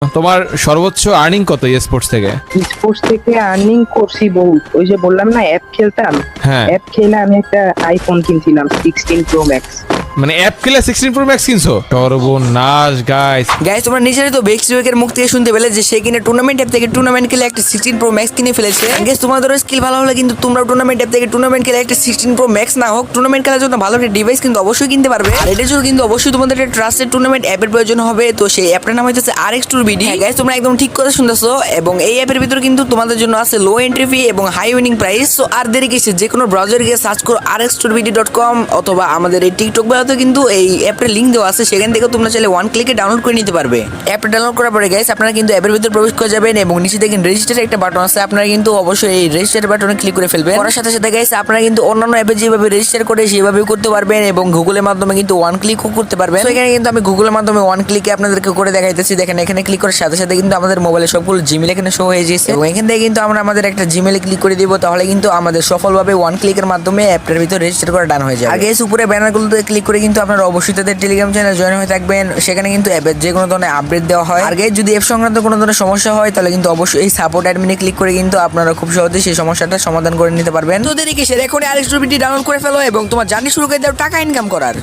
তোমার সর্বোচ্চ আর্নিং কত স্পোর্টস থেকে? স্পোর্টস থেকে আর্নিং করছি বহুত। ওই যে বললাম না অ্যাপ খেলতাম, হ্যাঁ, অ্যাপ খেলে আমি একটা আইফোন কিনছিলাম 16 প্রো ম্যাক্স। মানে অ্যাপ খেলে 16 প্রো ম্যাক্স কিনছো? সর্বনাশ গাইস। গাইস তোমরা নিজেরাই তো বেক্স এর মুখ থেকে শুনতে পেলে যে সে কিনে টুর্নামেন্ট অ্যাপ থেকে টুর্নামেন্ট খেলে একটা 16 প্রো ম্যাক্স কিনে ফেলেছে। গাইস তোমাদের স্কিল ভালো হলে কিন্তু তোমরা টুর্নামেন্ট অ্যাপ থেকে টুর্নামেন্ট খেলে একটা 16 প্রো ম্যাক্স না হোক, টুর্নামেন্ট খেলার জন্য ভালো একটা ডিভাইস কিন্তু অবশ্যই কিনতে পারবে। আর এটার জন্য কিন্তু অবশ্যই তোমাদের একটা ট্রাস্টেড টুর্নামেন্ট অ্যাপের প্রয়োজন হবে। তো সেই অ্যাপটার নাম হচ্ছে RX Tour BD। গাইস তোমরা একদম ঠিক কথা শুনতেছো, এবং এই অ্যাপের ভিতরে কিন্তু তোমাদের জন্য আছে লো এন্ট্রি ফি এবং হাই উইনিং প্রাইস। সো আর দেরি কিসের, যে কোনো ব্রাউজারে গিয়ে সার্চ করো rxtourbd.com, অথবা আমাদের এই টিকটক বায়োতে কিন্তু এই অ্যাপের লিংক দেওয়া আছে, সেখান থেকে তোমরা চাইলে ওয়ান ক্লিকে ডাউনলোড করে নিতে পারবে। অ্যাপটা ডাউনলোড করার পরে গাইস আপনারা কিন্তু অ্যাপের ভিতরে প্রবেশ করে যাবেন এবং নিচে দেখেন রেজিস্টার একটা বাটন আছে, আপনারা কিন্তু অবশ্যই এই রেজিস্টার বাটনে ক্লিক করে ফেলবেন। করার সাথে সাথে গাইস আপনারা কিন্তু অন্যান্য অ্যাপে যেভাবে রেজিস্টার করে সেভাবেই করতে পারবেন এবং গুগলের মাধ্যমে কিন্তু ওয়ান ক্লিকও করতে পারবেন। তো এখানে কিন্তু আমি গুগলের মাধ্যমে ওয়ান ক্লিকে আপনাদেরকে করে দেখাইতেছি। দেখেন এখানে ক্লিক করার সাথে সাথে কিন্তু আমাদের মোবাইলে সবগুলো জিমেল এখানে শো হয়ে যাচ্ছে এবং এখান থেকে কিন্তু আমরা আমাদের একটা জিমেলে ক্লিক করে দিব, তাহলে কিন্তু আমাদের সফলভাবে ওয়ান ক্লিকের মাধ্যমে অ্যাপটার ভিতরে রেজিস্টার করা ডান হয়ে যাবে। আর গাইস উপরে ব্যানারগুলোতে ক্লিক করে কিন্তু আপনারা অবশ্যই তাদের টেলিগ্রাম চ্যানেল জয়েন হয়ে থাকবেন, সেখানে কিন্তু অ্যাপের যে কোনো ধরনের আপডেট দেওয়া হয়। আর গাইস যদি অ্যাপ সংক্রান্ত কোনো ধরনের সমস্যা হয় তাহলে কিন্তু অবশ্যই এই সাপোর্ট অ্যাডমিনে ক্লিক করে কিন্তু আপনারা খুব সহজেই সেই সমস্যাটা সমাধান করে নিতে পারবেন। তো দেরি কিসের, এখন RX Tour BD ডাউনলোড করে ফেলো এবং তোমার জার্নি শুরু করে দাও টাকা ইনকাম করার।